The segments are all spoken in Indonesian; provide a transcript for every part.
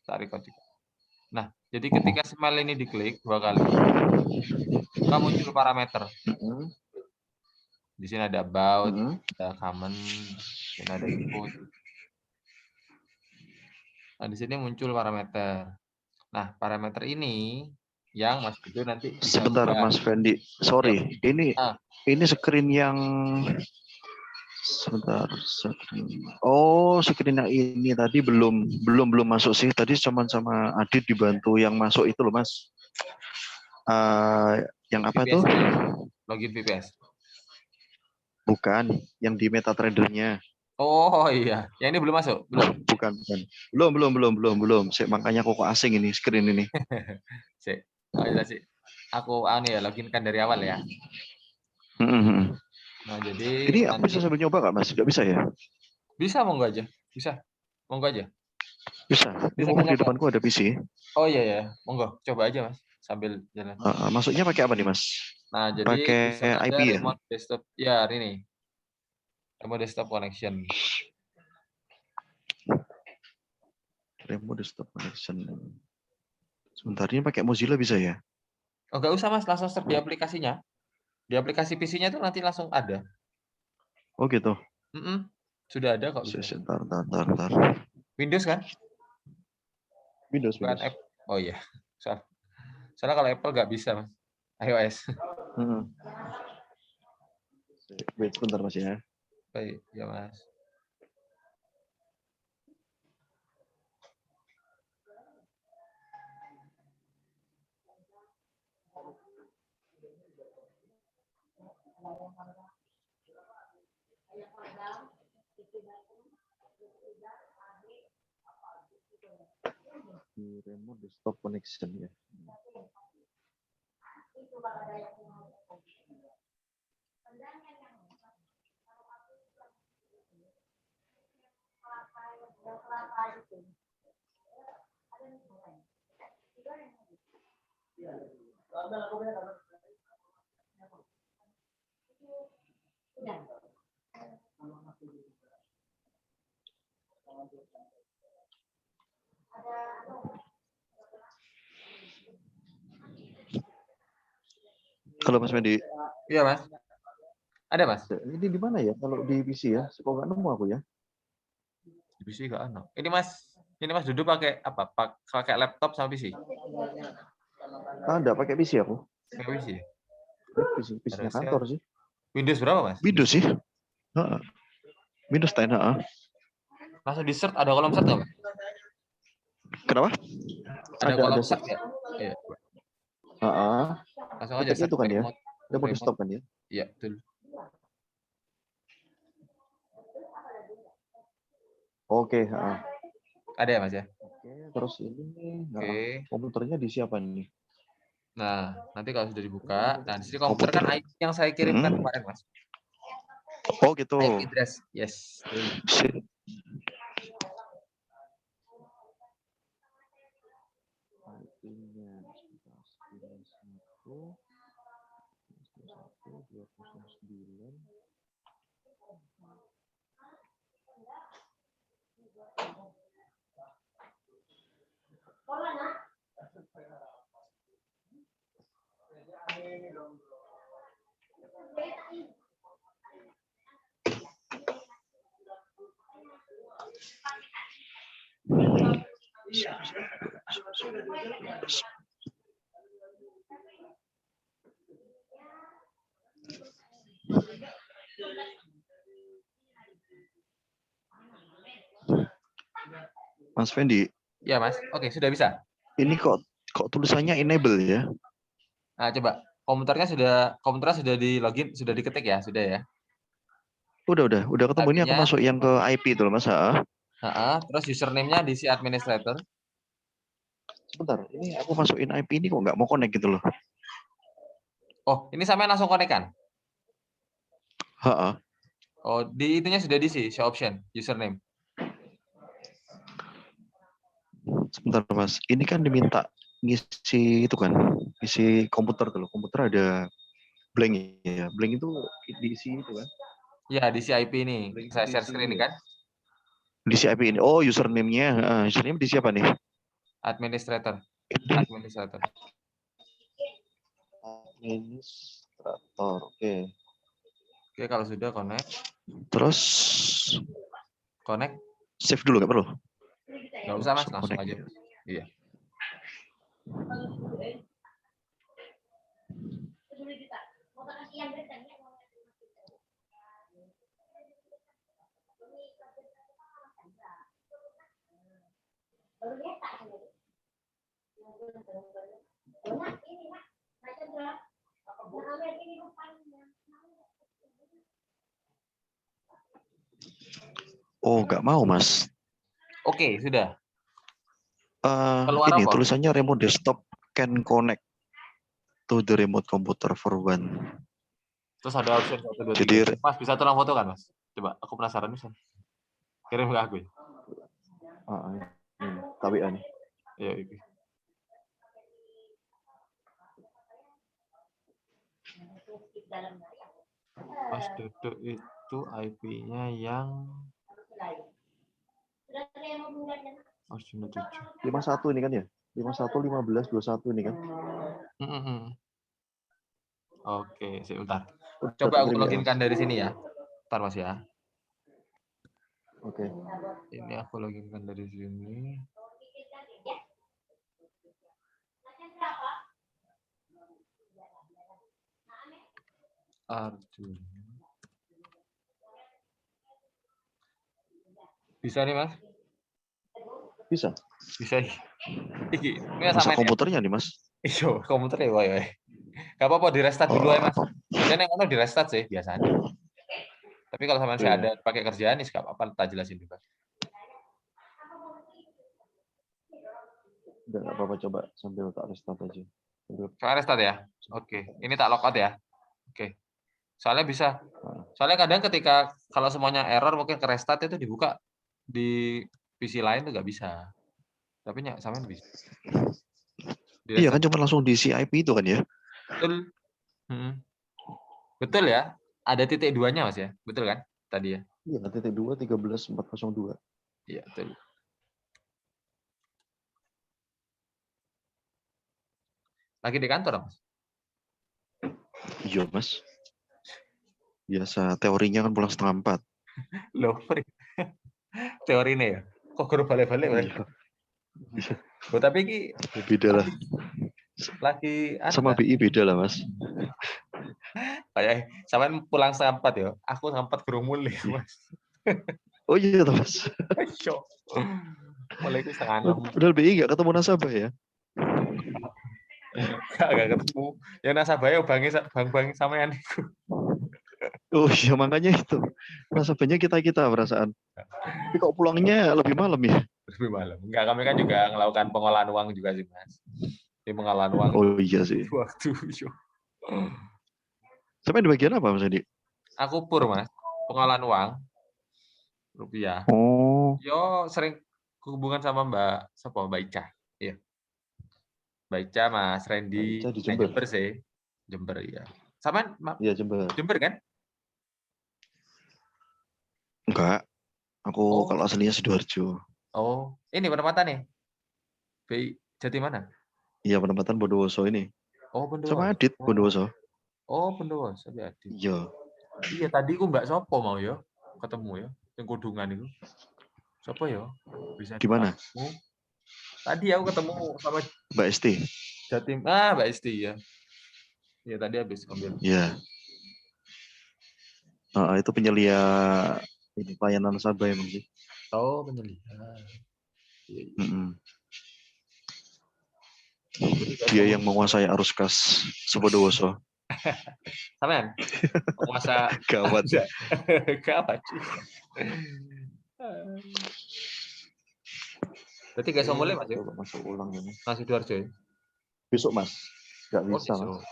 Tak record juga. Nah, jadi ketika smile ini diklik 2 kali, maka muncul parameter. Di sini ada about, ada comment, dan ada input. Nah, di sini muncul parameter. Nah, parameter ini yang Mas Dudu nanti bisa Sebentar ubah. Mas Fendi, sorry, ini screen yang sebentar. Oh, screen yang ini tadi belum masuk sih. Tadi cuman sama Adit dibantu yang masuk itu loh Mas. Yang apa VPS tuh? Login VPS. Bukan, yang di MetaTrader-nya. Oh iya, yang ini belum masuk, belum. Bukan. Belum. Makanya kok asing ini screen ini. Sik. Oh iya sih. Aku ya loginkan dari awal ya. Nah, jadi Ini aku nanti bisa sambil nyoba nggak Mas? Nggak bisa ya? bisa monggo aja. Bisa. Monggo aja. Bisa. Ini Bisa ngomong di nyoba. depanku ada PC. Oh iya ya, monggo coba aja Mas sambil jalan. Masuknya pakai apa nih Mas? Nah, jadi Pakai bisa aja IP ya? remote desktop. Ya, ini. Remote desktop connection. Remote desktop connection. Sebentar, ini pakai Mozilla bisa ya? Oh, enggak usah Mas, langsung search di aplikasinya. Di aplikasi PC-nya itu nanti langsung ada. Oh gitu. Sudah ada kok bisa. Bentar. Windows kan? Windows. Oh iya. Soalnya kalau Apple nggak bisa Mas. iOS. Wait, sebentar Mas ya. Baik, ya Mas. Di remote desktop connection ya. Halo Mas Mendi. Iya Mas. Ada Mas. Ini di mana ya? Kalau di PC ya, kok nggak nemu aku ya? Di PC nggak ada. Ini Mas duduk pakai apa? Pakai laptop sama PC? Enggak pakai PC aku. Pakai PC ya? PC-nya kantor sih. Windows berapa Mas? Windows sih. Windows 10. Langsung di search, ada kolom search nggak Mas? Kenapa? Ada kolom search ya? Iya. Langsung aja search itu kan ya. remote Desktop kan ya? Iya, betul. Oke, Ada ya Mas ya? Oke, terus ini komputernya di siapa nih? Nah, nanti kalau sudah dibuka, nah di sini komputer kan IP yang saya kirimkan kemarin Mas. Oh gitu. IP address, yes. Mas Fendi. Ya Mas, oke sudah bisa. Ini kok tulisannya enable ya? Nah coba, komputernya sudah di login, sudah diketik ya, sudah ya? Udah ketemu. Ini aku masuk yang ke IP itu loh Mas. Terus username-nya diisi administrator. Sebentar, ini aku masukin IP ini kok nggak mau connect gitu loh. Oh, ini sampai langsung connect kan? Ha. Oh, di itunya sudah diisi, show option, username. Sebentar Mas, ini kan diminta ngisi itu kan, isi komputer tuh loh. Komputer ada blank ya. Blank itu diisi itu kan? Ya, diisi IP ini. Saya share screen ini kan? Diisi IP ini. Oh, username-nya. Username di siapa nih? Administrator. Administrator, oke. Oke, kalau sudah connect. Terus Connect. save dulu nggak perlu? Nggak usah Mas, langsung Connect. aja. Iya. Oh, nggak mau, Mas. Oke, sudah. Keluar Ini apa? tulisannya remote desktop can connect to the remote computer for one. Terus ada option 1, 2, 3. Jadi, Mas, bisa tolong foto kan, Mas? Coba, aku penasaran bisa. Kirim ke aku. tapi ini. Iya, itu. Mas Dodo itu IP-nya yang Arjuna 7. 51 ini kan ya? 51 15 21 ini kan? Oke, sebentar. Udah Coba aku kirim ya, loginkan Mas? dari sini ya. Ntar Mas ya. Oke. Ini aku loginkan dari sini. Arjuna. Bisa nih Mas? Bisa. Bisa. Ini Masa sama komputernya nih, Mas? Iya, komputer ya, woy. Gak apa-apa di restart dulu ya Mas. Biasanya yang di restart sih biasanya. Tapi kalau sama saya ada pakai kerjaan nih, gak apa-apa, tak jelasin juga. Udah nggak apa-apa, coba sambil tak restart aja. Coba restart ya. Oke, ini tak logout ya. Oke. Soalnya bisa. Soalnya kadang ketika kalau semuanya error mungkin ke restart itu dibuka di PC lain tuh nggak bisa. Tapi sama bisa. Iya kan cuma langsung di IP itu kan ya? Betul. Betul ya. Ada titik 2-nya Mas ya. Betul kan tadi ya? Iya, titik 2 13402. Iya, betul. Lagi di kantor, Mas? Iya, Mas. Biasa teorinya kan pulang 3:30. Loh, teori ini ya? Kok guru balik-balik? Iya. Oh, tapi ini beda lah. Lagi sama BI beda lah, Mas. Kayak sampean pulang 3:30 ya. Aku 3:30 gurung mulih, Mas. Oh iya, Mas. Iya. Mulai itu 5:30. Padahal BI nggak ketemu nasabah ya? Nggak ketemu. Ya nasabah ya bang sampean itu. Oh iya, makanya itu. Nasabahnya kita perasaan. Tapi kok pulangnya lebih malam ya? Lebih malam. Enggak, kami kan juga melakukan pengolahan uang juga sih, Mas. Di pengolahan uang. Oh iya sih. Waktu. Sampai di bagian apa, Mas Adi? Aku pur, Mas. Pengolahan uang. Rupiah. Oh. Yo sering hubungan sama Mbak Ica. Iya. Mbak Ica, Mas Randy. Ica di Jember. Jember sih. Jember, ya. Sama Iya, Jember. Jember kan? Enggak. Aku kalau aslinya Sidoarjo. Oh, ini penempatan nih. BI Jati mana? Iya, penempatan Bondowoso ini. Oh, Bondowoso. Sama Adit Bondowoso. Oh, Bondowoso, Adit. Iya. Iya, tadi ku Mbak Sopo mau ya ketemu ya, yang Kudungan itu. Sopo ya? Bisa di mana? Tadi aku ketemu sama Mbak Esti. Jatim. Mbak Esti ya. Iya, tadi habis ambil. Iya. Itu penyelia ini pelayanan nasabah emang sih. Oh, penyelia. Dia yang menguasai arus kas Bondowoso. Sampean? Penguasa Gawat. Gawat. Berarti guys mulai Mas ya? Masuk ulang ini. Mas Sidoarjo ya? Besok, Mas. Nggak bisa, Mas.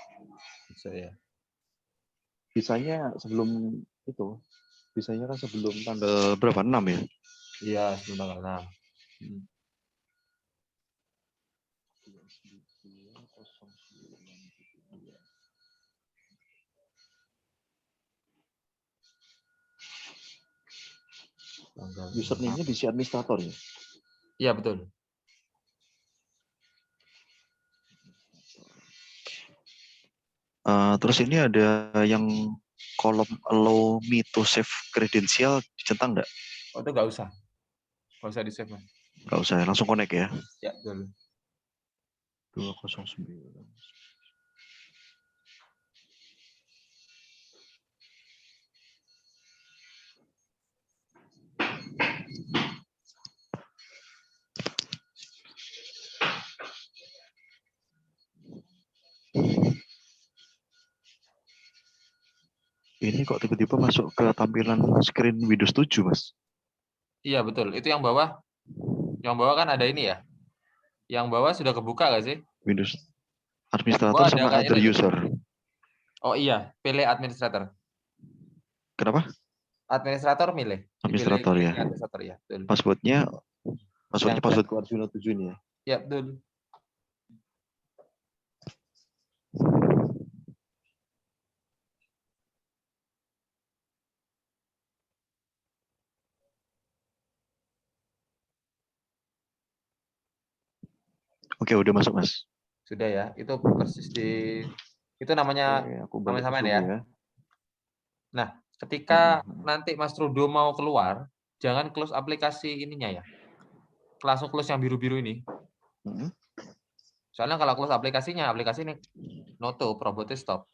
Bisa ya. Bisanya sebelum itu. Bisanya kan sebelum tanggal berapa? 6 ya? Iya, sebelum tanggal 6. Username-nya diisi administrator ya? Iya, betul. Terus ini ada yang kolom allow me to save credential dicentang nggak? Oh, itu nggak usah. Nggak usah di-save, Mas. Nggak usah, langsung connect ya. Ya, betul. 209. Ini kok tiba-tiba masuk ke tampilan screen Windows 7, Mas? Iya, betul. Itu yang bawah. Yang bawah kan ada ini ya. Yang bawah sudah kebuka nggak sih? Windows Yang administrator bawah ada sama kayak other itu tuh. user. Oh iya, pilih administrator. Kenapa? Administrator milih. Dipilih Administrator ya. administrator ya. Betul. Passwordnya Yang passwordku Arjuna 7 ini ya. ya, betul. Oke, udah masuk, Mas. Sudah ya. Itu persis di itu namanya Oke, aku balik ke sama-sama sudo ya. ya. Nah, ketika nanti Mas Trudo mau keluar, jangan close aplikasi ininya ya. Langsung close yang biru-biru ini. Soalnya kalau close aplikasinya, aplikasi ini noto, robotnya stop.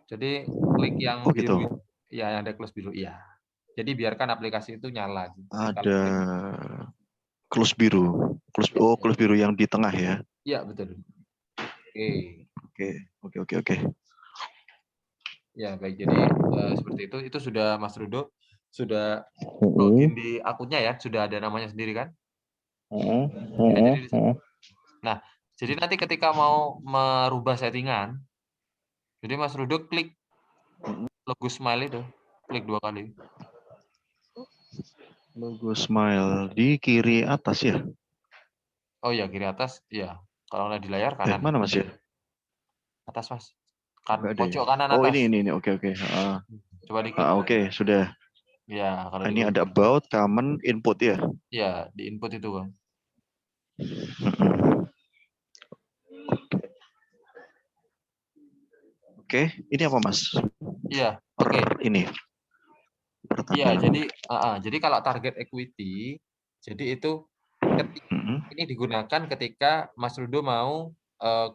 Jadi klik yang gitu. biru, ya yang ada close biru, iya. Jadi biarkan aplikasi itu nyala. Ada close biru. Close biru yang di tengah ya. Iya, betul. Oke. Ya, baik. Jadi seperti itu. Itu sudah Mas Trudo sudah login di akunnya ya, sudah ada namanya sendiri kan? Nah, jadi nanti ketika mau merubah settingan, jadi Mas Trudo klik logo smile itu, klik 2 kali. Logo smile di kiri atas ya? Oh iya, kiri atas, iya. Kalau nggak di layar kanan. Mana Mas ya? Atas, Mas. Kan Nggak ada pojok ya? kanan Oh, atas. ini. Oke. Coba diklik. Oke, sudah. Ya, kalau Ini diklik. ada about, common, input ya? Iya, di input itu, Bang. Oke, ini apa Mas? Iya, oke. Ini. Iya, jadi kalau target equity, jadi itu ini digunakan ketika Mas Rudo mau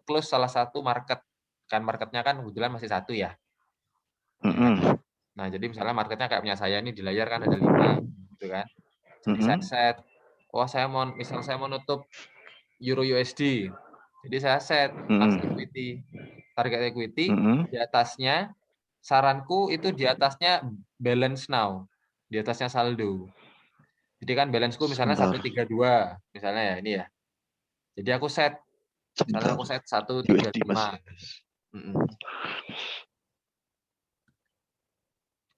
close salah satu market. Kan marketnya kan kebetulan masih 1 ya. Nah, jadi misalnya marketnya kayak punya saya ini di layar kan ada 5 gitu kan. Jadi saya set, saya mau nutup Euro USD. Jadi saya set equity, target equity di atasnya, saranku itu di atasnya balance now, di atasnya saldo. Jadi kan balance-ku misalnya 132 misalnya ya ini ya. Jadi aku set, misalnya aku set 135.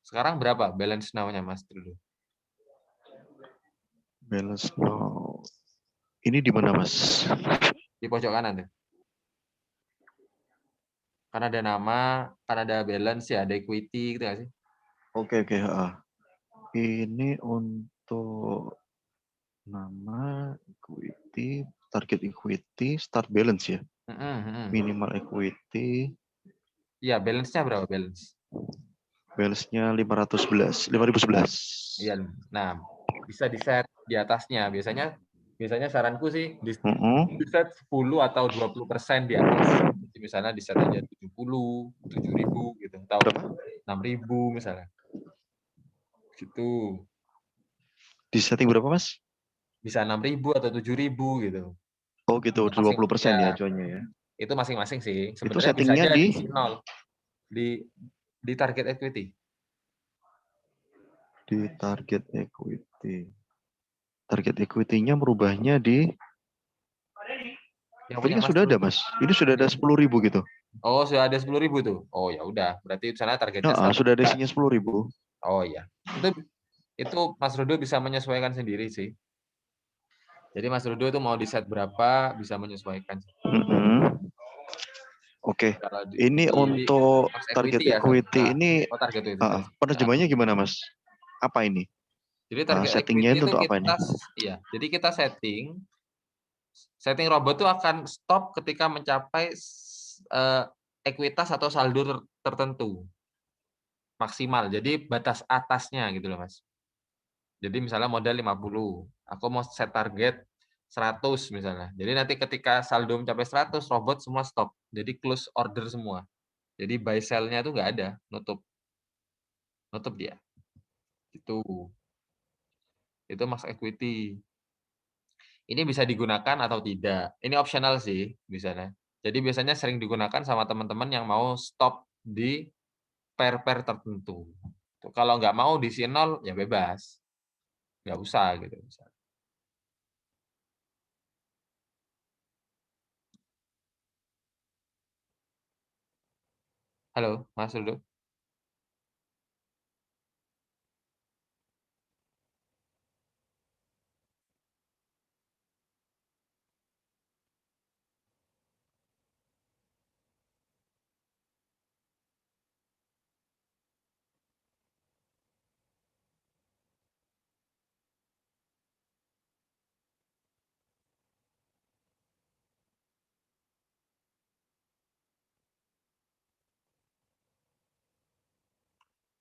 Sekarang berapa balance now-nya Mas dulu? Balance now. Ini di mana Mas? Di pojok kanan tuh. Kan ada nama, kan ada balance ya, ada equity gitu nggak sih? Oke. Ini untuk nama, equity, target equity, start balance ya? Minimal equity. Iya, balance-nya berapa balance? Balance-nya 511. Iya. Nah, bisa di-set di atasnya. Biasanya saranku sih di-set 10 atau 20% di atas. Jadi misalnya di-set aja 70, 7.000 gitu, atau 6.000 misalnya. Gitu. Di setting berapa Mas? Bisa 6.000 atau 7.000 gitu. Oh gitu, 20% ya cuannya ya. Itu masing-masing sih. Itu Sebenarnya bisa settingnya aja di diisi 0 di target equity. Di target equity. Target equity-nya merubahnya di ini kan sudah ada Mas. Ini sudah ada 10.000 gitu. Oh, sudah ada 10.000 tuh. Oh ya udah, berarti sana targetnya sudah ada isinya 10.000. Oh iya. Itu Mas Rudo bisa menyesuaikan sendiri sih. Jadi Mas Rudo itu mau di set berapa bisa menyesuaikan. Oke. Ini untuk target equity ini penerjemahnya gimana Mas? Apa ini? Jadi target settingnya itu untuk apa ini? Iya. Jadi kita setting robot itu akan stop ketika mencapai ekuitas atau saldo tertentu maksimal. Jadi batas atasnya gitu loh, Mas. Jadi misalnya modal 50, aku mau set target 100 misalnya. Jadi nanti ketika saldo mencapai 100, robot semua stop. Jadi close order semua. Jadi buy sell-nya itu nggak ada, nutup. Nutup dia. Itu. Itu max equity. Ini bisa digunakan atau tidak. Ini optional sih misalnya. Jadi biasanya sering digunakan sama teman-teman yang mau stop di pair-pair tertentu. Kalau nggak mau di isi 0, ya bebas. Nggak usah gitu. Halo, Mas Rudo.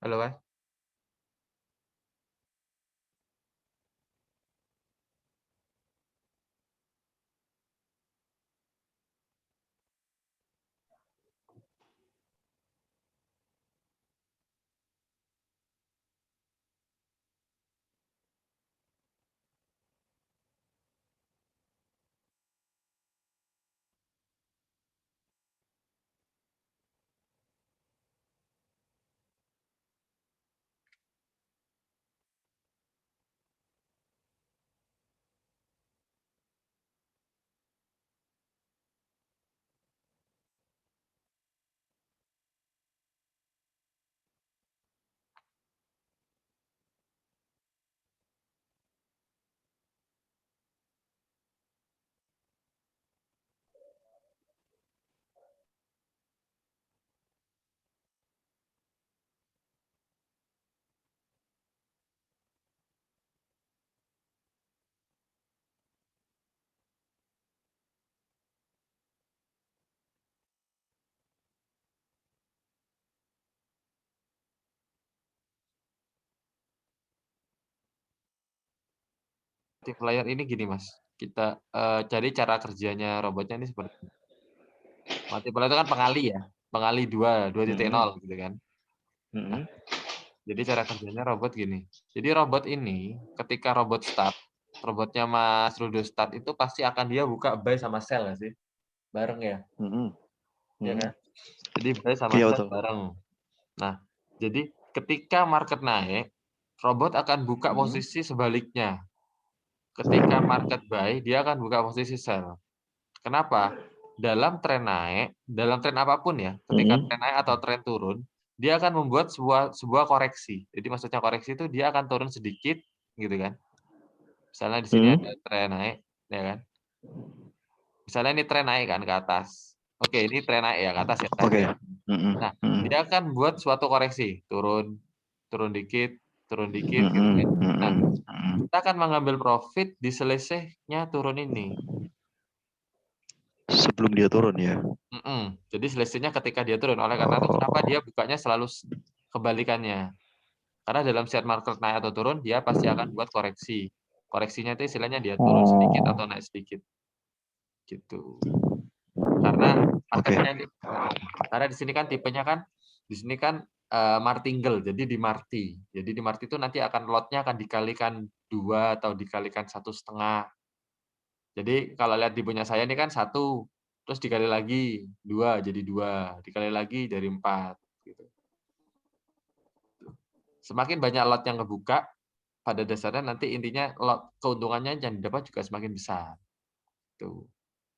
Halo, Mas. Multiplier ini gini, Mas. Kita cari cara kerjanya robotnya ini seperti ini. Multiplier itu kan pengali ya, pengali 2,0 gitu kan. Nah, jadi cara kerjanya robot gini. Jadi robot ini ketika robot start, robotnya Mas Rudo start itu pasti akan dia buka buy sama sell nggak sih? Bareng ya, ya kan? Jadi buy sama Iya sell betul. bareng. Nah, jadi ketika market naik, robot akan buka posisi sebaliknya. Ketika market buy, dia akan buka posisi sell. Kenapa? Dalam tren naik, dalam tren apapun ya, ketika tren naik atau tren turun, dia akan membuat sebuah koreksi. Jadi maksudnya koreksi itu dia akan turun sedikit, gitu kan. Misalnya di sini ada tren naik, ya kan. Misalnya ini tren naik kan ke atas. Oke, ini tren naik ya ke atas ya. Oke. Nah, dia akan buat suatu koreksi, turun, turun dikit, gitu kan. Nah, kita akan mengambil profit di selisihnya turun ini. Sebelum dia turun ya. Jadi selisihnya ketika dia turun. Oleh karena itu kenapa dia bukanya selalu kebalikannya. Karena dalam setiap market naik atau turun, dia pasti akan buat koreksi. Koreksinya itu istilahnya dia turun sedikit atau naik sedikit. Gitu. Karena marketnya karena di sini kan tipenya kan di sini kan martingale, jadi di marti. Jadi di marti itu nanti akan lotnya akan dikalikan 2 atau dikalikan 1,5. Jadi kalau lihat di punya saya ini kan 1, terus dikali lagi 2 jadi 2, dikali lagi jadi 4 gitu. Semakin banyak lot yang kebuka, pada dasarnya nanti intinya lot keuntungannya yang didapat juga semakin besar. Tuh.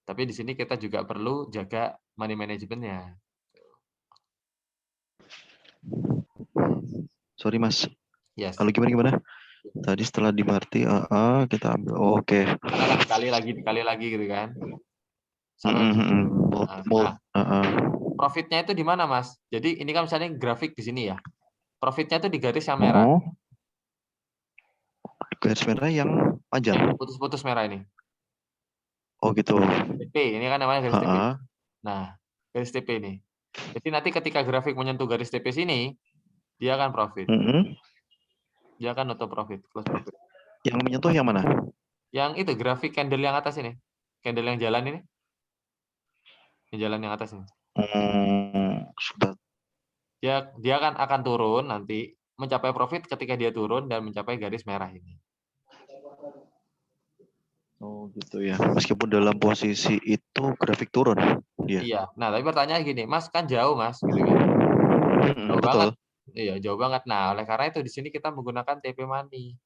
Tapi di sini kita juga perlu jaga money management-nya. Sorry Mas. Yes. Kalau gimana? Tadi setelah di Marti, kita ambil. Oke. Karena kan dikali lagi gitu kan. Sama Mold. profitnya itu di mana, Mas? Jadi ini kan misalnya grafik di sini ya. Profitnya itu di garis yang merah. Garis merah yang panjang. Putus-putus merah ini. Oh gitu. TP, ini kan namanya garis TP. Nah, garis TP ini. Jadi nanti ketika grafik menyentuh garis TP sini, dia akan profit. Dia akan nutup profit, close profit. Yang menyentuh yang mana? Yang itu grafik candle yang atas ini. Candle yang jalan ini. Yang jalan yang atas ini. Sudah. Dia akan turun nanti, mencapai profit ketika dia turun dan mencapai garis merah ini. Oh gitu ya. Meskipun dalam posisi itu grafik turun dia. Iya. Nah, tapi pertanyaan gini, Mas kan jauh, Mas, gitu kan. Jauh Betul. banget. Iya, jauh banget. Nah, oleh karena itu di sini kita menggunakan TP Money.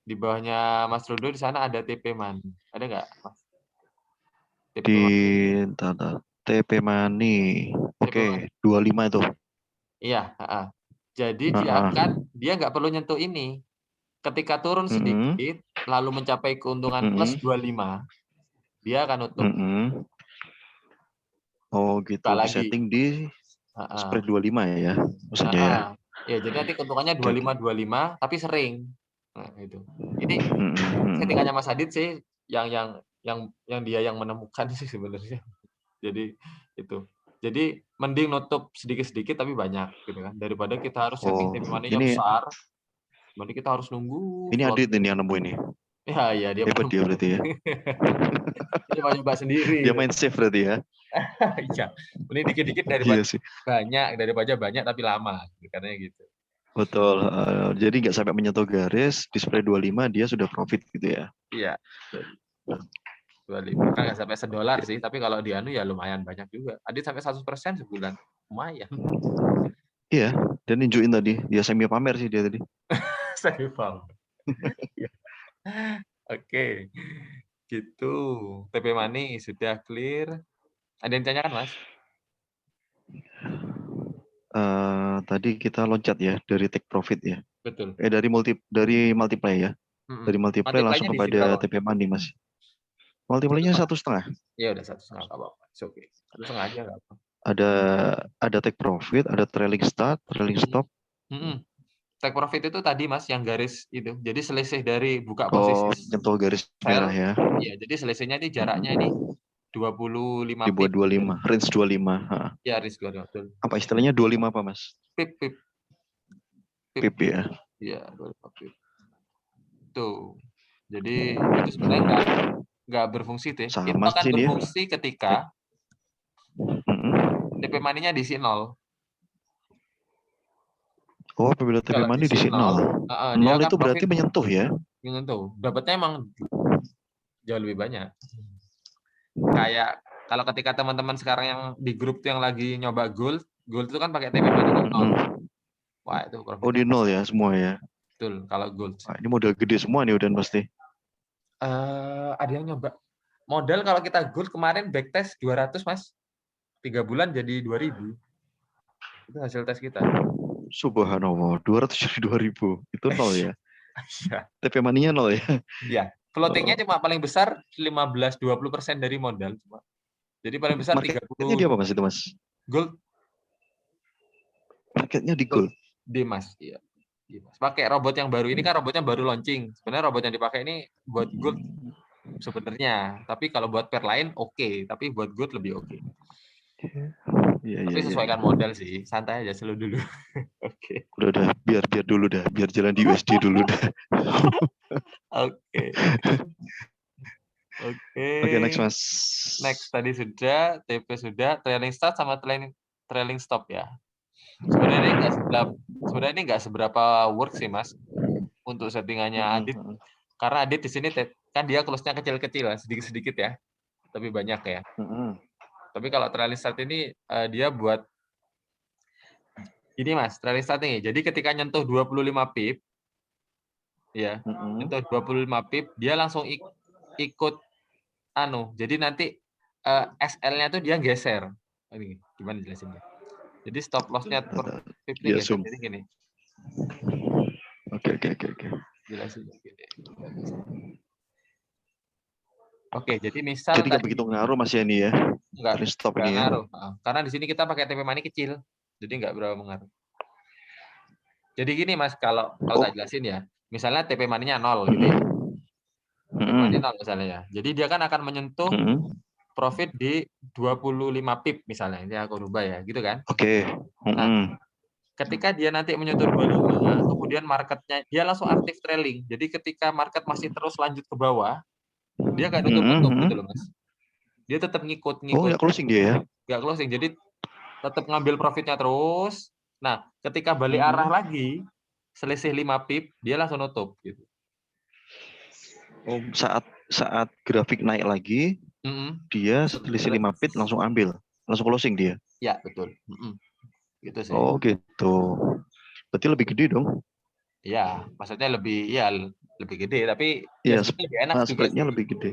Di bawahnya Mas Rudo di sana ada TP Money. Ada nggak, Mas? TP Di Money. TP Money. TP Money. Oke, 25 itu. Iya, jadi dia nggak perlu nyentuh ini. Ketika turun sedikit, lalu mencapai keuntungan plus 25, dia akan nutup. Oh gitu, Buka lagi. disetting di spread 25 ya, maksudnya ya. Ya, jadi nanti keuntungannya 25 tapi sering. Nah, itu. Ini settingannya Mas Adit sih yang dia yang menemukan sih sebenarnya. Jadi itu. Jadi mending nutup sedikit-sedikit tapi banyak gitu kan, daripada kita harus setting TP Money-nya besar. Berarti kita harus nunggu. Ini Adit ini yang nemu ini. Iya, dia Hebat dia berarti ya. Dia mau nyoba sendiri. Dia main safe berarti ya. Iya. Mending dikit-dikit daripada banyak tapi lama, katanya gitu. Betul. Jadi nggak sampai menyentuh garis, di spread 25 dia sudah profit gitu ya. Iya. 25 kan nggak sampai $1 sih, tapi kalau di anu ya lumayan banyak juga. Adit sampai 100% sebulan. Lumayan. Iya, dan nunjukin tadi, dia semi pamer sih dia tadi. Saya paham. Oke. Gitu. TP Money sudah clear. Ada yang ditanyakan, Mas? Tadi kita loncat ya dari take profit ya. Betul. Dari multiply ya. Dari multiply langsung kepada TP Money Mas. Multiply-nya 1,5. Ya udah 1,5 nggak apa-apa. Oke. 1,5 aja nggak apa. Ada take profit, ada trailing start, trailing stop. Take profit itu tadi Mas yang garis itu. Jadi selisih dari buka posisi nyentuh garis merah ya. Iya, jadi selisihnya ini jaraknya ini 25 dibuat 25, range 25. Ya, range 25. Betul. Apa istilahnya 25 apa, Mas? Pip ya. Iya, 25 pip. Tuh. Jadi itu sebenarnya nggak berfungsi deh. Itu akan berfungsi ketika TP Money-nya diisi 0. Oh, apabila TP Money diisi 0. 0 itu berarti menyentuh ya? Menyentuh. Dapatnya emang jauh lebih banyak. Kayak kalau ketika teman-teman sekarang yang di grup yang lagi nyoba gold itu kan pakai TP Money 0. Wah, itu profitnya. Oh, di 0 ya semua ya? Betul, kalau gold. Wah, ini modal gede semua nih udah pasti. Ada yang nyoba. Modal kalau kita gold kemarin backtest 200, Mas. 3 bulan jadi 2.000. Itu hasil tes kita. Subhanallah, 200 jadi 2.000. Itu 0 ya? Iya. TP Money-nya 0 ya? Iya. Floating-nya cuma paling besar 15-20% dari modal cuma. Jadi paling besar 30. Marketnya di apa, Mas, itu, Mas? Gold. Marketnya di gold. Di Mas, iya. Pakai robot yang baru ini kan robotnya baru launching. Sebenarnya robot yang dipakai ini buat gold sebenarnya. Tapi kalau buat pair lain oke, tapi buat gold lebih oke. Tapi sesuaikan modal sih, santai aja dulu. Oke. Udah, biar dulu dah, biar jalan di USD dulu dah. Oke. Oke, next Mas. Next tadi sudah, TP sudah, trailing start sama trailing stop ya. Sebenarnya ini nggak seberapa work sih Mas untuk settingannya Adit. Karena Adit di sini kan dia close-nya kecil-kecil, sedikit-sedikit ya, tapi banyak ya. Tapi kalau trailing start ini dia buat ini Mas, trailing start ini. Jadi ketika nyentuh 25 pip, ya, nyentuh 25 pip, dia langsung ikut jadi nanti SL-nya tuh dia geser. Ini gimana jelasinnya? Jadi stop loss-nya per pip ini geser. Jadi gini. Oke. Jelasin gini. Oke, jadi misal jadi nggak begitu ngaruh Mas ya ini ya? Nggak stop ini ya? ngaruh. Karena di sini kita pakai TP Money kecil. Jadi nggak berapa mengaruh. Jadi gini Mas, kalau tak jelasin ya. Misalnya TP Money-nya 0 gitu ya. TP Money 0 misalnya ya. Jadi dia kan akan menyentuh profit di 25 pip misalnya, ini aku rubah ya, gitu kan. Oke. Nah, ketika dia nanti menyentuh 25, kemudian marketnya dia langsung aktif trailing. Jadi ketika market masih terus lanjut ke bawah, dia nggak nutup-nutup gitu loh, Mas. Dia tetap Oh, ngikut-ngikut, nggak closing dia ya? nggak closing. Jadi tetap ngambil profitnya terus. Nah, ketika balik arah lagi, selisih 5 pip, dia langsung nutup gitu. Oh, saat grafik naik lagi, dia selisih 5 pip langsung ambil, langsung closing dia. Ya, betul. Gitu sih. Oh, gitu. Berarti lebih gede dong? Iya, maksudnya lebih gede, tapi ya Iya, sebetulnya lebih enak juga spreadnya sih. lebih gede.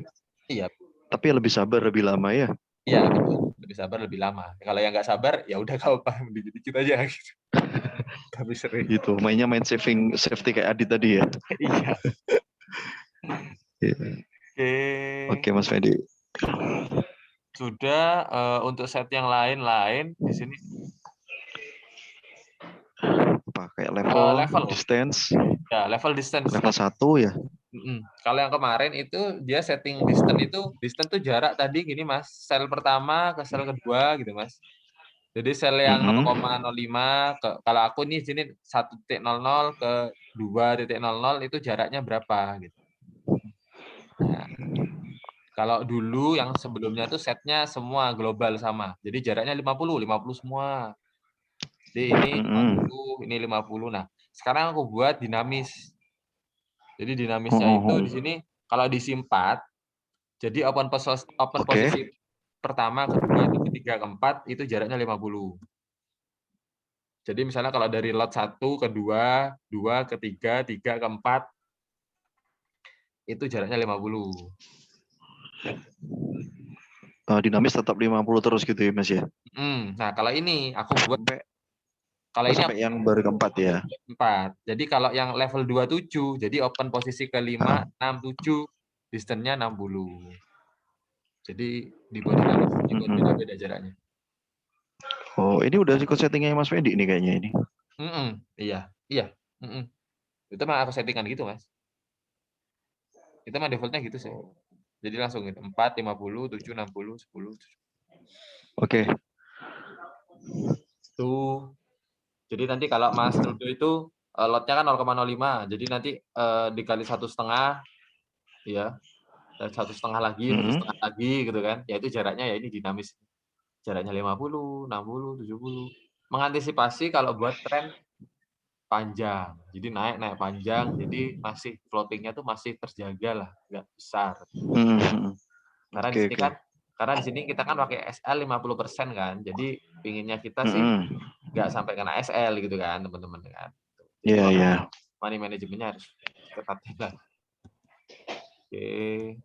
Iya. Tapi lebih sabar, lebih lama ya? Iya, betul. Lebih sabar, lebih lama. Kalau yang nggak sabar, ya udah kau paham dikit-dikit aja gitu. Tapi sering. Gitu, mainnya main safety kayak Adit tadi ya? Iya. Oke, Mas Fendi. Sudah, untuk set yang lain-lain di sini. Apa, kayak level, distance? Ya, level distance. Level 1 ya? Kalau yang kemarin itu dia setting distance tuh jarak tadi gini Mas, sel pertama ke sel kedua gitu Mas. Jadi sel yang 0,05 kalau aku nih sini 1.00 ke 2.00 itu jaraknya berapa gitu. Nah, kalau dulu yang sebelumnya tuh setnya semua global sama. Jadi jaraknya 50 semua. Jadi ini 50, ini 50. Nah, sekarang aku buat dinamis. Jadi dinamisnya itu di sini kalau diisi 4, jadi open posisi pertama, kedua, ketiga, keempat itu jaraknya 50. Jadi misalnya kalau dari lot 1 ke 2, 2 ke 3, 3 ke 4 itu jaraknya 50. Dinamis tetap 50 terus gitu ya, Mas ya? Nah, kalau ini aku buat sampai yang baru keempat ya? 4. Jadi kalau yang level 27, jadi open posisi ke 5, 6, 7, distance-nya 60. Jadi dibuat dinamis, ikut beda-beda jaraknya. Oh, ini udah ikut settingnya Mas Fendi nih kayaknya ini. Iya. Itu mah aku settingan gitu, Mas. Itu mah default-nya gitu sih. Jadi langsung gitu, 4, 50, 7, 60, 10. Oke. Tuh. Jadi nanti kalau Mas Trudo itu lotnya kan 0,05. Jadi nanti dikali 1,5 ya. Dan 1,5 lagi, 1,5 lagi gitu kan. Ya itu jaraknya ya ini dinamis. Jaraknya 50, 60, 70. Mengantisipasi kalau buat tren panjang. Jadi naik panjang, jadi masih floating-nya tuh masih terjaga lah, nggak besar. Karena di sini kan kita kan pakai SL 50% kan. Jadi pinginnya kita sih nggak sampai kena SL gitu kan, teman-teman kan. Jadi money manajemennya harus diketatkan lah. Oke.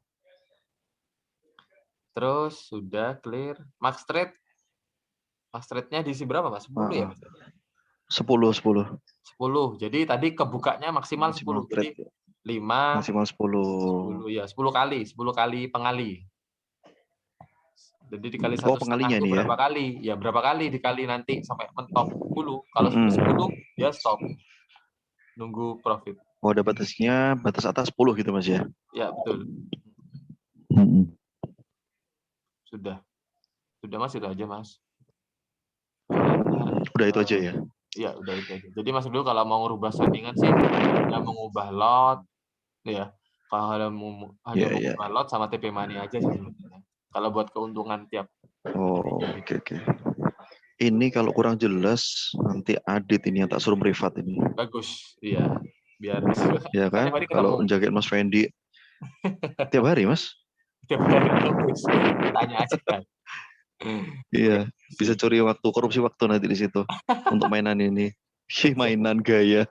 Terus sudah clear. Max trade-nya diisi berapa, Mas? 10 ya, Mas? 10. 10. Jadi tadi kebukanya maksimal 10. Jadi 5, maksimal 10. 10 ya, 10 kali pengali. Jadi dikali 1,5 pengalinya itu nih ya? berapa kali? Ya berapa kali dikali nanti sampai mentok 10. Kalau sudah 10, dia stop. Nunggu profit. Oh, ada batasnya, batas atas 10 gitu Mas ya? Ya, betul. Sudah. Sudah Mas, itu aja Mas. Udah itu aja ya? Iya, udah itu aja. Jadi Mas dulu kalau mau ngubah settingan sih, hanya mengubah lot, ya. Kalau hanya mengubah lot sama TP Money aja sih sebenarnya. Kalau buat keuntungan tiap. Oke. Ini kalau kurang jelas, nanti Adit ini yang tak suruh privat ini. Bagus, iya. Biar Ya kan? hari Kalau ketemu. jagain Mas Fendi tiap hari, Mas? Tiap hari bagus. Tanya aja kan. Iya, bisa curi waktu, korupsi waktu nanti di situ untuk mainan ini. Mainan gaya.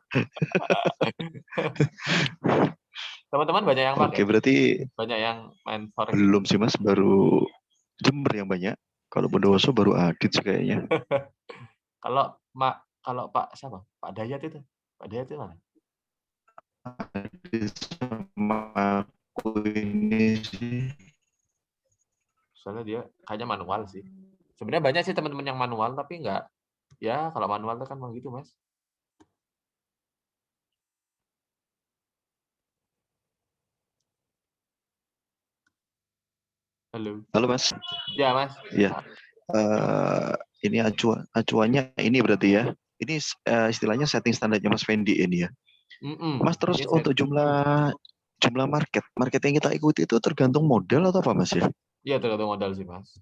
Teman-teman banyak yang pakai. Oke, berarti Banyak yang main forex. belum sih Mas, baru Jember yang banyak. Kalau Bondowoso baru Adit sih kayaknya. Kalau Pak siapa? Pak Dayat itu. Pak Dayat itu mana? Adit sama aku ini sih. Soalnya dia kayaknya manual sih. Sebenarnya banyak sih teman-teman yang manual, tapi enggak. Ya, kalau manual itu kan memang gitu, Mas. Halo. Halo Mas. Ya, Mas. Iya. Ini acuannya ini berarti ya. Ini istilahnya setting standarnya Mas Fendi ini ya. Mas, terus Ini untuk jumlah market yang kita ikuti itu tergantung modal atau apa Mas ya? Iya, tergantung modal sih, Mas.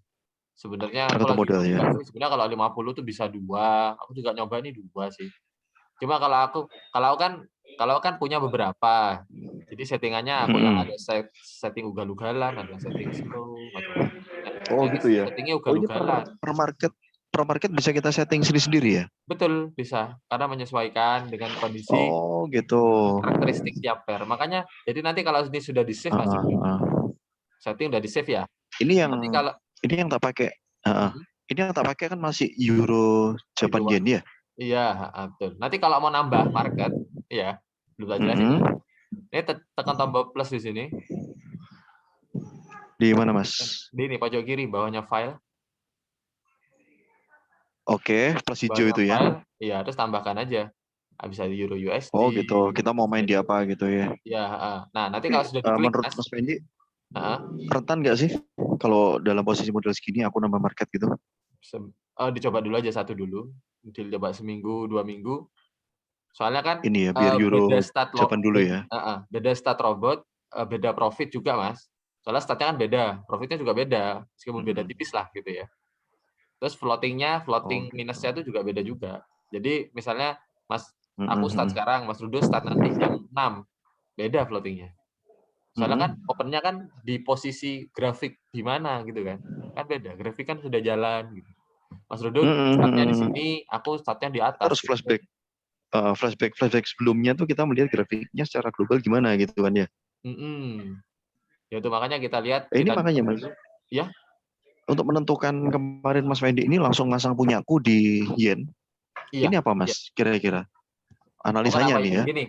Sebenarnya aku Tergantung lagi modal ya. nyoba sih, sebenarnya kalau 50 tuh bisa 2, aku juga nyoba ini 2 sih. Cuma kalau aku kan punya beberapa. Jadi settingannya aku yang ada setting ugal-ugalan, ada yang setting slow, macam-macam. Nah, Oh yang gitu ya. settingnya Oh ini per ugal-ugalan. per market per market bisa kita setting sendiri-sendiri ya? Betul, bisa. Karena menyesuaikan dengan kondisi Oh gitu. karakteristik tiap pair. Makanya, jadi nanti kalau ini sudah di-save, Mas, setting udah di-save ya. Ini yang Nanti kalau ini yang tak pakai. mhm, Ini yang tak pakai kan masih Euro Japan Euro Yen ya? iya, heeh, betul. Nanti kalau mau nambah market, iya, belum tak jelasin nih. Mm-mm. Ini tekan tombol plus di sini. Di mana Mas? Di ini pojok kiri bawahnya file, Oke, plus hijau bawahnya itu ya. file, iya terus tambahkan aja. Bisa di Euro USD, Oh gitu. Kita mau bisa main di di apa gitu ya. iya, heeh. Nah, nanti Tapi kalau sudah diklik, menurut Mas, Mas Fendi heeh, rentan nggak sih kalau dalam posisi model segini aku nambah market gitu? dicoba dulu aja satu dulu, dicoba seminggu, 2 minggu. Soalnya kan, Ini ya biar beda Euro stat Japan dulu ya. beda stat robot, beda profit juga, Mas. Soalnya statnya kan beda, profitnya juga beda, meskipun beda Mm-mm. tipis lah gitu ya. Terus Oh floating gitu. minusnya itu juga beda juga. Jadi misalnya Mas aku start Mm-mm. sekarang, Mas Rudo start nanti jam 6, beda floating-nya. Soalnya kan Mm-mm. open-nya kan di posisi grafik di mana gitu kan. Kan beda, grafik kan sudah jalan gitu. Mas Rudo start-nya di Mm-mm. sini, aku start-nya di Kita atas harus gitu. flashback sebelumnya tuh kita melihat grafiknya secara global gimana gitu kan ya. Mhm. Ya itu makanya kita lihat, Ini kita makanya debat Mas, dulu. Ya, untuk menentukan kemarin Mas Fendi ini langsung masang punyaku di yen. iya, Ini apa iya. Mas kira-kira? Oh Analisanya kenapa nih ini? ya. Gini,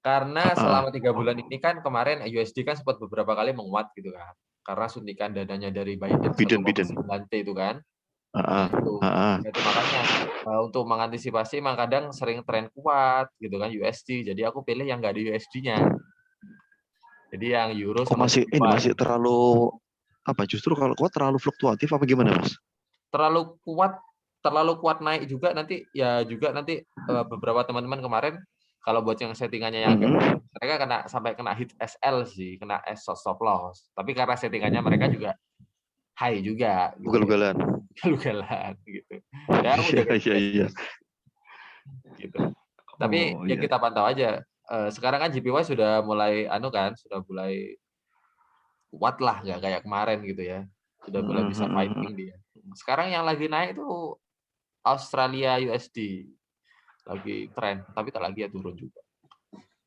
karena Heeh. selama 3 bulan ini kan kemarin USD kan sempat beberapa kali menguat gitu kan. Karena suntikan dananya dari Biden Biden. 1,9 T itu kan. Nah Heeh. itu. Heeh. Nah itu makanya, untuk mengantisipasi emang kadang sering tren kuat gitu kan USD. Jadi aku pilih yang nggak ada USD-nya. Jadi yang euro Oh sama JPY. masih terlalu apa? Justru kalau kuat terlalu fluktuatif apa gimana Mas? Terlalu kuat terlalu kuat naik juga nanti ya juga nanti, beberapa teman-teman kemarin kalau buat yang settingannya yang agak Mm-mm. mereka sampai kena hit SL sih, kena stop loss. Tapi karena settingannya mereka juga high juga gitu ya, Ugal-ugalan. ugal-ugalan gitu. Ya Iya udah iya iya. gitu. Tapi Oh ya iya. kita pantau aja, sekarang kan JPY sudah mulai sudah mulai kuat lah, nggak kayak kemarin gitu ya, sudah mulai bisa Mm-mm. fighting dia. Sekarang yang lagi naik itu Australia USD, lagi tren, tapi tak lagi ya turun juga,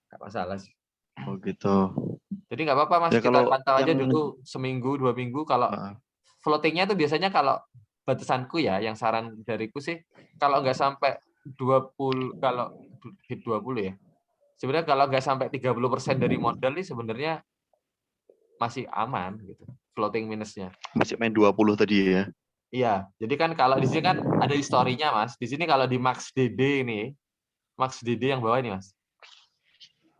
nggak masalah sih. Oh gitu. Jadi nggak apa-apa Mas, Ya kita kalau pantau aja yang dulu seminggu, 2 minggu, kalau floating-nya tuh biasanya kalau batasanku ya, yang saran dariku sih, kalau nggak sampai 20 kalau hit 20 ya, sebenarnya kalau nggak sampai 30% dari modal nih sebenarnya masih aman gitu, floating minus-nya. masih main 20 tadi ya. Iya, jadi kan kalau di sini kan ada historinya Mas, di sini kalau di Max DD ini, Max DD yang bawah ini Mas.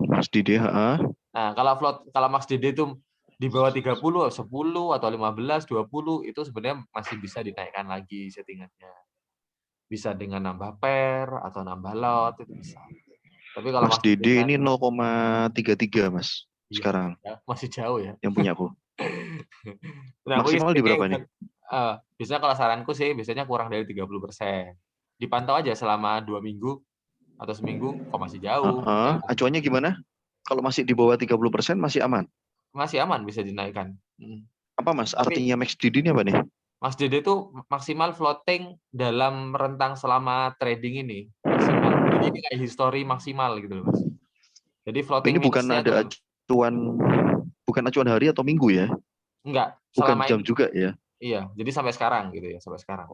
Mas Didi, heeh. Nah, kalau Max DD itu di bawah 30, 10 atau 15, 20 itu sebenarnya masih bisa dinaikkan lagi settingannya. Bisa dengan nambah pair atau nambah lot itu bisa. Tapi kalau Mas Max DD Didi kan ini 0,33 Mas iya, sekarang ya masih jauh ya. yang punya aku. Nah, aku Maksimal di settingnya berapa udah nih? biasanya kalau saranku sih biasanya kurang dari 30%. Dipantau aja selama 2 minggu atau seminggu, kok masih jauh, Heeh. naikkan. Acuannya gimana? Kalau masih di bawah 30% masih aman. Masih aman bisa dinaikkan. Mhm. Apa Mas Tapi artinya Max Didi ini apa nih? Mas Dede itu maksimal floating dalam rentang selama trading ini, maksimal. Jadi ini kayak history maksimal gitu loh, Mas. Jadi floating Ini bukan minus-nya ada tuh acuan bukan acuan hari atau minggu ya? enggak, Bukan selama jam ini. juga ya? Iya, jadi sampai sekarang gitu ya, sampai sekarang.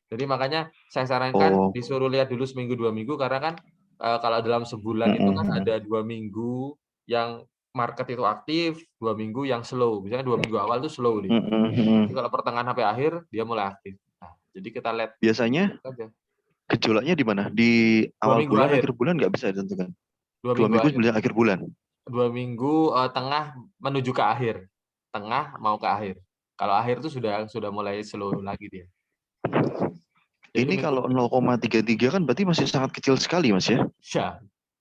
Jadi makanya saya sarankan Oh. disuruh lihat dulu seminggu, 2 minggu karena kan, kalau dalam sebulan itu kan Mm-mm. ada 2 minggu yang market itu aktif, 2 minggu yang slow. Misalnya 2 minggu awal itu slow nih. Jadi Mm-mm. kalau pertengahan sampai akhir dia mulai aktif. Nah, jadi kita lihat Biasanya aja. gejolaknya di mana? Di 2 awal minggu bulan, akhir, akhir bulan nggak bisa ditentukan. 2 Dua minggu minggu akhir. sebenarnya akhir bulan. 2 minggu, tengah menuju ke akhir. Tengah mau ke akhir. Kalau akhir tuh sudah mulai slow lagi dia. Jadi Ini kalau 0,33 kan berarti masih sangat kecil sekali, Mas ya?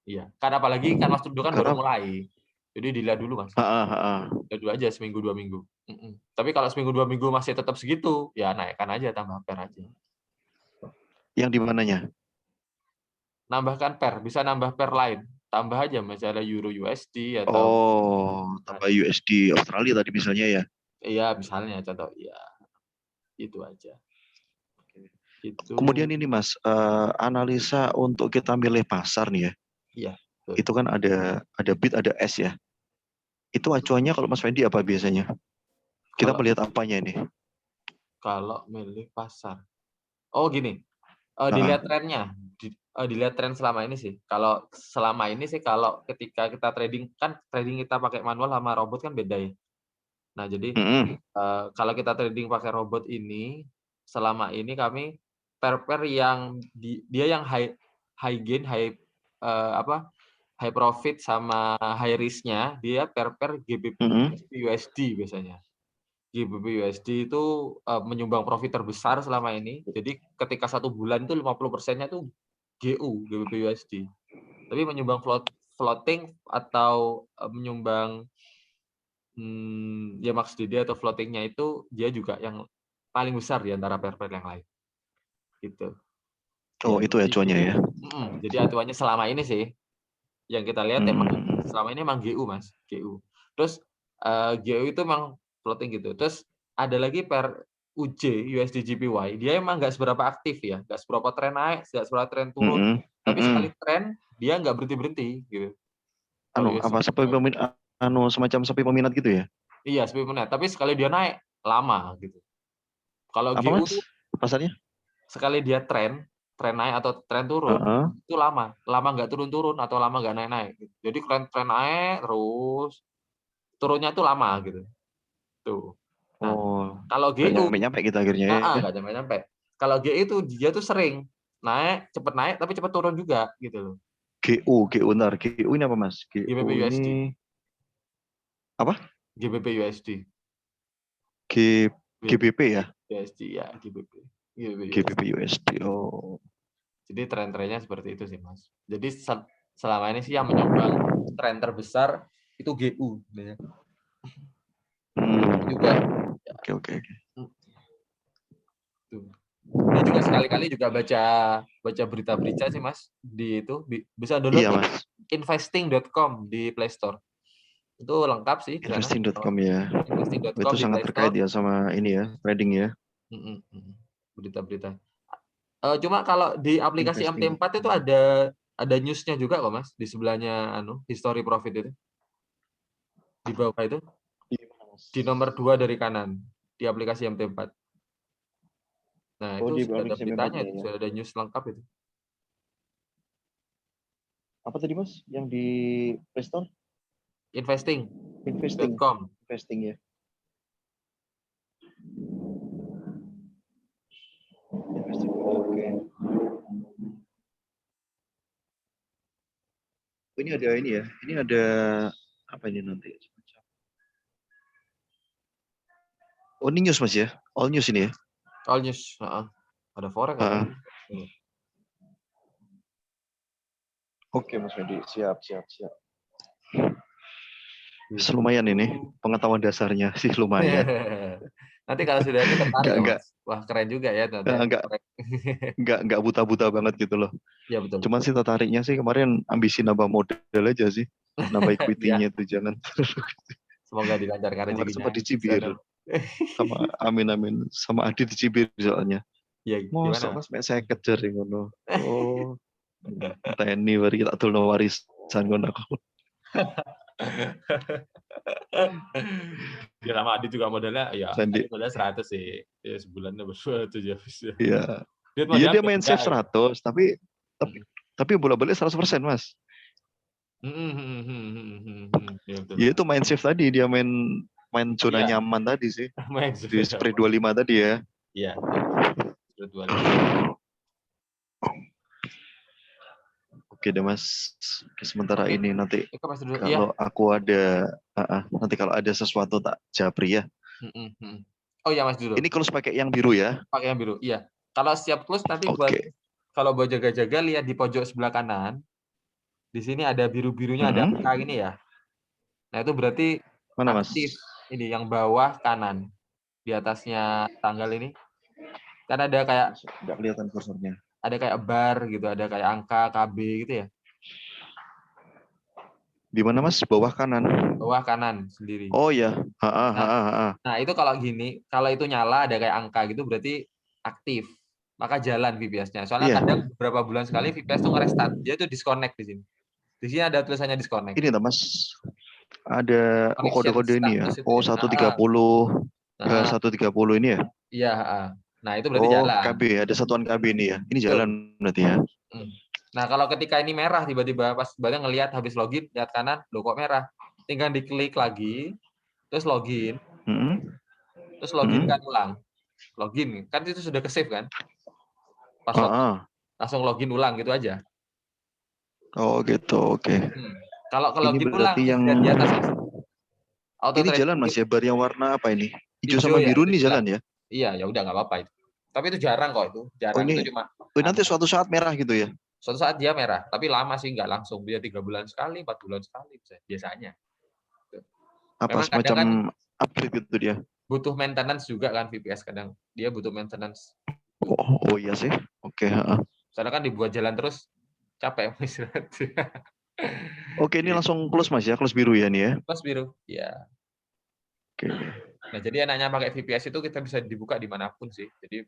Iya. Karena apalagi kan Mas Tundo kan baru Karena mulai. Jadi dilihat dulu Mas. heeh. Lihat dulu aja seminggu 2 minggu. Tapi kalau seminggu 2 minggu masih tetap segitu, ya naikkan aja, tambah pair aja. Yang di mananya? Nambahkan pair, bisa nambah pair lain. Tambah aja misalnya Euro USD atau Tambah USD Australia tadi misalnya ya. iya misalnya contoh ya. Itu aja. Itu. Kemudian ini Mas, analisa untuk kita milih pasar nih ya. Iya. Betul. Itu kan ada bid, ada S ya. Itu acuannya kalau Mas Fendi apa biasanya? Kita Kalau melihat apanya ini? kalau milih pasar. Oh gini, Heeh. dilihat trennya. Dilihat tren selama ini sih. Kalau selama ini sih kalau ketika kita trading, kan trading kita pakai manual sama robot kan beda ya. Nah jadi, Mm-mm. kalau kita trading pakai robot ini, selama ini kami pair-pair yang dia yang high gain, high profit sama high risk-nya, dia pair-pair GBP Mm-mm. USD biasanya. GBP USD itu, menyumbang profit terbesar selama ini. Jadi ketika 1 bulan itu 50%-nya tuh GBP USD. Tapi menyumbang floating atau, menyumbang, ya maksud dia atau floating-nya itu dia juga yang paling besar di antara pair-pair yang lain, gitu. Oh, Ya, itu acuannya ya. jadi acuannya selama ini sih, yang kita lihat emang Mm-mm. selama ini emang GU, Mas, GU. Terus, GU itu emang floating gitu. Terus ada lagi pair UJ, USD JPY, dia emang nggak seberapa aktif ya, nggak seberapa tren naik, nggak seberapa tren turun, Mm-mm. tapi sekali Mm-mm. tren dia nggak berhenti-berhenti gitu, kalau USD Apa seperti JPY. semacam seperti peminat gitu ya? Iya, seperti menit, tapi sekali dia naik, lama gitu. Kalau Apa GU tuh Mas? Pasarnya? sekali dia tren naik atau tren turun, Heeh. itu lama nggak turun-turun atau lama nggak naik-naik gitu. Jadi tren naik terus, turunnya itu lama gitu, tuh. Nah, Oh, kalau nggak GU nyampe-nyampe kita akhirnya ya. nggak nyampe-nyampe. Kalau GU itu dia tuh sering cepet naik tapi cepet turun juga gitu loh, GU ntar. GU ini apa Mas? GU GBP USD ini apa? GBP USD, G, GBP ya? USD ya, GBP USD. GBP USD. Oh. Jadi tren-trennya seperti itu sih, Mas. Jadi selama ini sih yang menyumbang tren terbesar itu GU sebenarnya. Juga ya, Oke. gitu. Dan juga sekali-kali juga baca berita-berita sih, Mas, di itu bisa download Iya Mas. investing.com di Play Store. Itu lengkap sih di sana. Investing.com ya. Investing.com Itu di sangat Play terkait Store. ya sama ini ya, trading ya. Berita-berita. Cuma kalau di aplikasi MT4 itu Investing.com. ada news-nya juga kok, Mas, di sebelahnya history profit itu. Di bawah itu, Iya, Mas. di nomor 2 dari kanan, di aplikasi MT4. Nah, Oh, itu di sudah ada aplikasi beritanya M4-nya itu, ya. sudah ada news lengkap itu. Apa tadi Mas? Yang di Play Store? Investing. Investing.com. Investing ya. Investing. Oke. Oh, ini ada ini ya. Ini ada apa ini nanti? Oh, ini news Mas ya. All news ini ya. All news, ada forex ada. Oke Mas Fendi, siap. Gitu. Lumayan ini pengetahuan dasarnya sih lumayan. Nanti kalau sudah itu tertarik Nggak ya, nggak Mas. Wah, keren juga ya ternyata ya. nggak nggak buta-buta banget gitu loh. Iya, betul. Cuman sih tertariknya sih kemarin ambisi nambah modal aja sih. Nambah Iya, equity-nya itu jangan. semoga dilancarkan Kemarin rezekinya sempat di dicibir sana. sama amin sama Adi dicibir soalnya. Iya, Mosok gimana? Mas mek saya kejar ngono. Oh, teni bari kita tulno warisan ngono aku. Ya sama Adit juga modalnya ya, Sandi. Adit modalnya 100 sih. Ya sebulannya berdua ya bisa. Iya. Dia Iya modalnya dia main beda save ya. 100 tapi bola-balik 100% Mas. Iya betul. Ya itu main save tadi dia main main zona Iya, nyaman tadi sih. main Di sudah spread sama. 25 tadi ya. Iya, sudah 25. Oke deh Mas. Oke, sementara Oke, ini nanti itu Mas dulu. Iya. kalau aku ada nanti kalau ada sesuatu tak japri ya. Oh ya Mas dulu. Ini close pakai yang biru ya? Pakai yang biru. Iya. Kalau siap close nanti Oke. kalau buat jaga-jaga lihat di pojok sebelah kanan. Di sini ada biru-birunya ada angka ini ya. Nah, itu berarti Mana Mas? aktif. Ini yang bawah kanan. Di atasnya tanggal ini. Kan ada kayak Nggak kelihatan kursornya. ada kayak bar gitu, ada kayak angka KB gitu ya. Di mana Mas? Bawah kanan. Bawah kanan sendiri. Oh ya. Nah, itu kalau gini, kalau itu nyala ada kayak angka gitu berarti aktif. Maka jalan VPS-nya. Soalnya Iya. kadang beberapa bulan sekali VPS tuh nge-restart. Dia tuh disconnect di sini. Di sini ada tulisannya disconnect. Ini Mas. Ada Connection kode-kode ini ya. status itu Oh, ya. 130. Nah, 130 ini ya. iya, nah itu berarti Oh, jalan. KB, ada satuan KB ini ya. Ini jalan berarti ya. Nah, kalau ketika ini merah tiba-tiba pas badan ngelihat habis login, lihat kanan, loh kok merah. Tinggal diklik lagi, terus login. Terus login kan ulang. Login, kan itu sudah ke-save kan? Pas login, langsung login ulang gitu aja. Oh gitu, oke. Kalau Ini login ulang, berarti yang di atas Mas. ini jalan Mas ya, bar yang warna apa ini? Hijau sama ya, biru ini jalan ya? Iya, ya udah nggak apa-apa itu. Tapi itu jarang kok itu. Jarang ini, itu cuma. nanti suatu saat merah gitu ya? Suatu saat dia merah, tapi lama sih nggak langsung. Dia 3 bulan sekali, 4 bulan sekali biasanya. Apa Memang semacam kan upgrade gitu dia? butuh maintenance juga kan VPS kadang. Dia butuh maintenance. Oh iya sih. Oke. Soalnya kan dibuat jalan terus capek istirahat. Oke, ini langsung close Mas ya, close biru ya nih ya. Close biru, ya. Oke. Nah, jadi enaknya pakai VPS itu kita bisa dibuka dimanapun sih. Jadi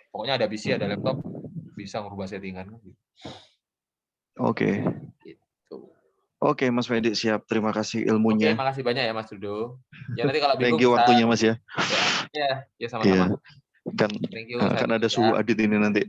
pokoknya ada PC, ada laptop, bisa merubah settingan. Oke. Gitu. Oke, Mas Fedik, siap. Terima kasih ilmunya. Oke, makasih banyak ya Mas Dudo. Ya nanti kalau bingung Thank you bisa. waktunya Mas ya. Ya sama-sama. Kan Thank you. ada suhu adit ini nanti.